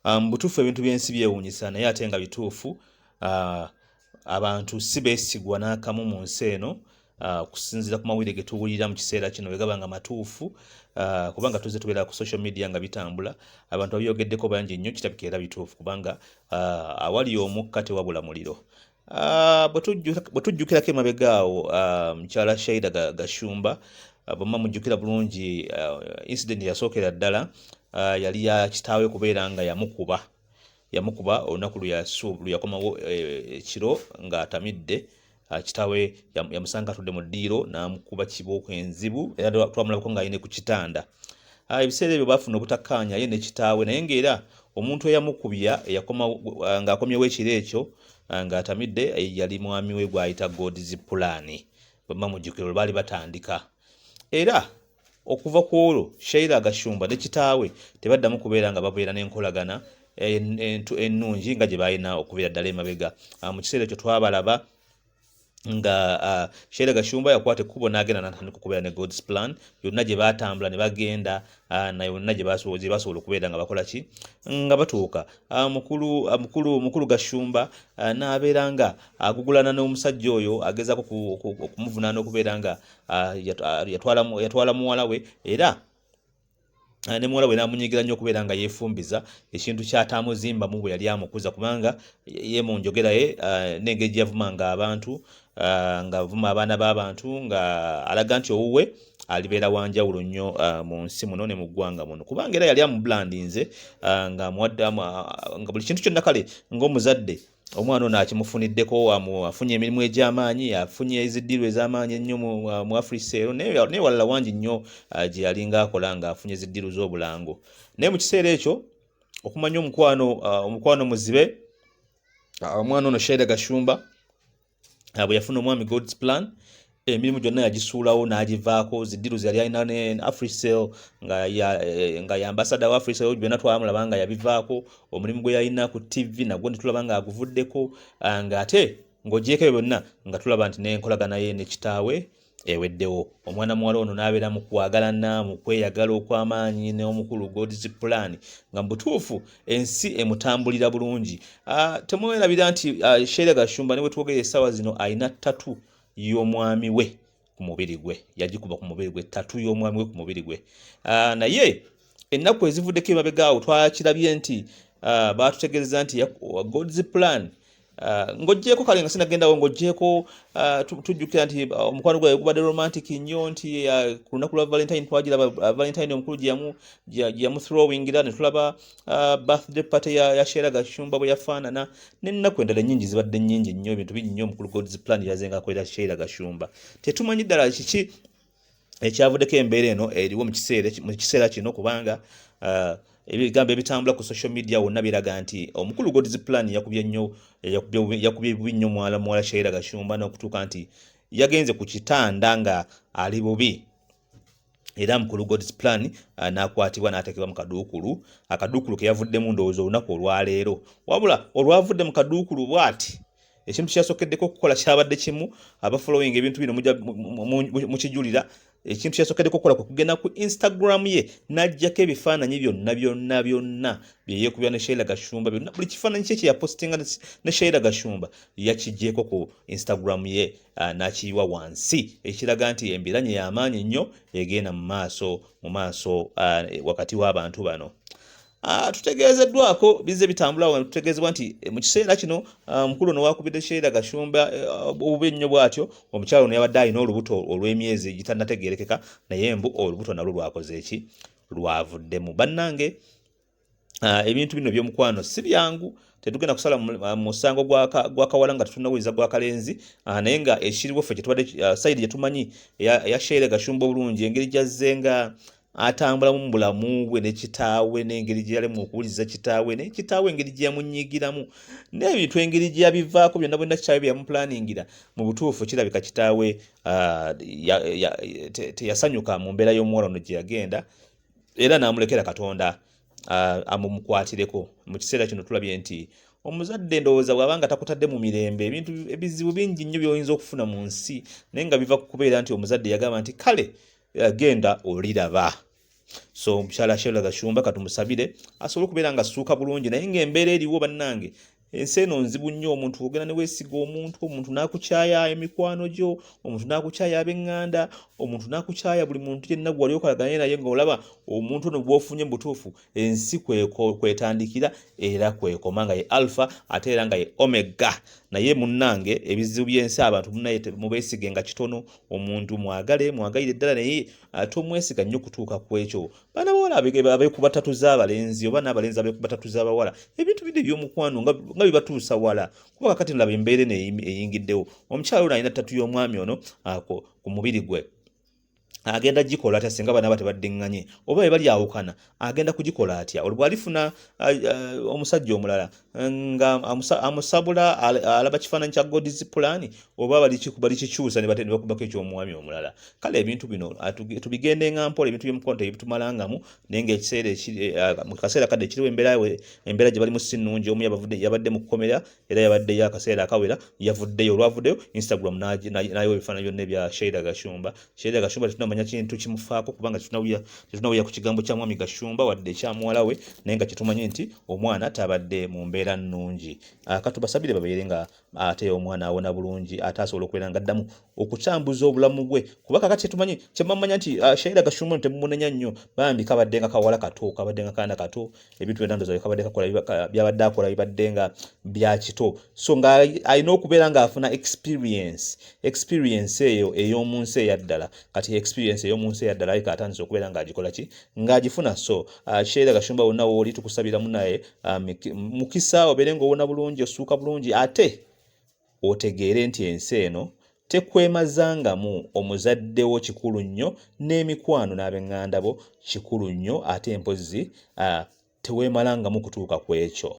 butuufu ebintu byensi byewuunyisa naye ate nga bituufu abantu si beesigwa n'akamu mu nsi eno okusinziira ku mawulire ge tuwulira mu kiseera kino bwe gaba nga matuufu kubanga tuzze tubeera ku social media nga bitambula abantu abyogeddeko bangi nnyo kitabika era bituufu kubanga awali omukka tewabula muliro. Bwe tujjukirako emabega awo mukyala Shaida Gashumba bwemma mujjukira bulungi incident yasookera ddala yali ya kitaawe kubeera nga yamukuba olunaku luyakomawo ekiro ng'atamidde kitaawe yamusanga atudde mu ddiiro n'amukuba kibooko enzibu era twamulabako ng'ayine ku kitanda. Ebiseera ebyo baafuna obutakkaanya ye ne kitaawe naye ng'era omuntu eyamukubya ng'akomyewo ekiro ekyo ng'atamidde yali mwami we gw'ayita God's Plan bwemma mujjukira olwo baali batandika era okuva ku olwo Shaila Gashumba ne kitaawe tebaddamu kubeera nga babeera n'enkolagana ennungi nga gye balina okubeera ddala emabega. Mu kiseera ekyo twabalaba nga Shaila Gashumba yakwata ekkubo n'agenda n'atandika okubeera ne God's Plan yonna gye baatambula ne bagenda na yonna gye basobola okubeera nga bakola ki nga batuuka. Mukulu Gashumba n'abeera nga agugulana n'omusajja oyo agezaako okumuvunaana okubeera nga yatwala muwala we era ne muwala we n'amunyigira nnyo okubeera nga yeefumbiza ekintu kyatamuzimbamu bwe yali amukuza kubanga ye mu njogera ye n'engeri gye yavumanga abantu ng'avuma abaana b'abantu nga alaga nti owuwe alibeera wanjawulo nnyo mu nsi muno ne mu ggwanga muno kubanga era yali amubulandinze nga buli kintu kyonna kale ng'omuzadde omwana ono akimufuniddeko afunye emirimu egy'amaanyi afunye eziddiiro ez'amaanyi ennyo mu Africa ero naye walala wangi nnyo gye yalinga akola ng'afunye eziddiiro z'obulango. Naye mu kiseera ekyo okumanya omukwano muzibe omwana ono Shaila Gashumba bwe yafuna omwami God's Plan emirimu gyonna yagisuulawo n'agivaako ziddiiro ze yali alina ne Africell nga y'ambasada wa Africell byonna twamulaba nga yabivaako omulimu gwe yalina ku TV nagwo ne tulaba nga aguvuddeko ng'ate ng'ogyeko ebyo byonna nga tulaba nti n'enkolagana ye ne kitaawe eweddewo. Omwana muwala ono n'abeera mu kwagalana mu kweyagala okw'amaanyi n'omukulu God's Plan nga mu butuufu ensi emutambulira bulungi. Temwerabira nti Shaila Gashumba ne bwe twogera essaawa zino alina ttatu y'omwami we ku mubiri gwe yagikuba ku mubiri gwe ttatu y'omwami we ku mubiri gwe naye ennaku ezivuddeko emabega awo twakirabye nti baatutegeeza nti God's Plan ng'oggyeko kale nga sinagendawo ng'oggyeko tujjukira nti omukwano gwawe gubadde romantic nnyo nti ku lunaku lwa Valentine twagiraba Valentine omukulu gye yamuthrowingira ne tulaba birthday party ya Shaila Gashumba bwe yafaanana n'ennaku endala ennyingi zibadde nnyingi nnyo ebintu bingi nnyo omukulu God's Plan yazenga akolera Shaila Gashumba. Tetumanyi ddala kiki ekyavuddeko embeera eno eriwo mu kiseera kino kubanga ebigambo ebitambula ku social media wonna biraga nti omukulu God's Plan yakubye bubi nnyo muwala Shaila Gashumba n'okutuuka nti yagenze ku kitanda nga ali bubi era mukulu God's Plan n'akwatibwa n'ateekebwa mu akaduukulu ke yavuddemu ndowooza olunaku olwaleero wabula olwavudde mu kaduukulu bw'ati ekintu kyasookeddeko okukola kyabadde kimu abafollowing ebintu bino mu kijulira ekintu kyasookeddeko okukola kwe kugenda ku Instagram ye n'aggyako ebifaananyi byonna bye yeekubya ne Shaila Gashumba byonna buli kifaananyi kye yapostinga ne Shaila Gashumba yakiggyeko ku Instagram ye n'akiyiwa wansi ekiraga nti embiranye y'amaanyi nnyo egenda mu maaso wakati w'abantu bano. Tutegeezeddwako bizze bitambula tutegeezebwa nti mu kiseera kino mukulu ono wakubidde Shaila Gashumba obubi nnyo bw'atyo omukyalo ono yabadde alina olubuto olw'emyezi egitannategeerekeka naye mbu olubuto nalwo lwakoze eki lwavuddemu. Bannange ebintu bino by'omukwano si byangu tetugenda kusala musango gwa kawala nga tetunnawuliza gwa kalenzi naye nga ekiriwo ffe kyetubadde sayidi gye tumanyi eya Shaila Gashumba obulungi engeri gy'azze nga atambulamu mu bulamu bwe ne kitaawe n'engeri gye yalemu okuwuliza kitaawe ne kitaawe engeri gye yamunyiigiramu n'ebintu engeri gye yabivaako byonna bwonna kitaawe bye yamupulaningira mu butuufu kirabika kitaawe teyasanyuka mu mbeera y'omuwala ono gye yagenda era n'amulekera Katonda amumukwatireko. Mu kiseera kino tulabye nti omuzadde ndowooza bw'abanga takutadde mu mirembe ebintu ebizibu bingi nnyo by'oyinza okufuna mu nsi naye nga biva ku kubeera nti omuzadde yagamba nti kale genda oliraba. So omukyala Sheila Gashumba katumusabire asobole okubeera nga assuuka bulungi, naye ng'embeera eriwo bannange ensi eno nzibu nnyo. Omuntu ogenda ne weesiga omuntu n'akukyaya emikwano gyo, omuntu n'akukyaya ab'eŋŋanda, omuntu n'akukyaya buli muntu yenna gwe wali okolaganye naye ng'olaba omuntu ono bw'ofunye mu butuufu ensi kwetandikira era kwekoma, nga ye alpha ate era nga ye omega. Naye munnange ebizibu by'ensi abantu munnaye mubeesige nga kitono. Omuntu mwagayire ddala, naye tomwesiga nnyo kutuuka ku ekyo. Baana bawala abeekuba ttatu z'abalenzi oba n'abalenzi abeekuba ttatu z'abawala, ebintu bino eby'omukwano nga bibatuusa wala, kuba kakati ndaba embeera eno eyingiddewo. Omukyala ono alina ttatu y'omwami ono ku mubiri gwe, agenda gikola atya singa bana batebaddiŋŋanye oba bwe bali awukana, agenda kugikola atya? Olwo bw'alifuna omusajja omulala nga amusabula alaba kifaananyi kya God's plan, oba balikikyusa ne bakubako eky'omwami omulala. Kale ebintu bino tubigende nga mpola, ebintu by'omukwano tebitumalangamu, naye ng'ekiseera mu kaseera kadde kiriwo embeera gye balimu si nnungi. Omu yabadde mu kkomera era yabaddeyo akaseera akawera, yavuddeyo. Olwavuddeyo Instagram n'ayiwa ebifaananyi byonna ebya Sheila Gashumba. Sheila Gashumba tetunamanya kintu kimufaako kubanga tetunawuya ku kigambo kya mwami Gashumba wadde ekya muwala we, naye nga kyetumanyi nti omwana tabadde mu mbeera nnungi. Katubasabire babeere nga ate omwana awona bulungi, ate asobola okubeera nga addamu okukyambuza obulamu bwe, kuba kakati kyemamanya nti Sheila Gashumba temumunenya nnyo, bambi kabadde nga kawala kato, kabadde nga kaana kato, ebintu byonna ndowooza kabadde kakola byabadde akola bibadde nga bya kito. So nga alina okubeera ng'afuna experience eyo ey'omu nsi eyaddala. Kati experience ey'omu nsi eyaddala alika atandise okubeera ng'agikola ki, ng'agifuna. So Sheila Gashumba wonna wooli tukusabira munaye mukisa, obeere ng'owona bulungi, ossuuka bulungi, ate otegeere nti ensi eno tekwemazangamu. Omuzaddewo kikulu nnyo, n'emikwano n'ab'eŋŋanda bo kikulu nnyo, ate mpozzi teweemalangamu kutuuka ku ekyo.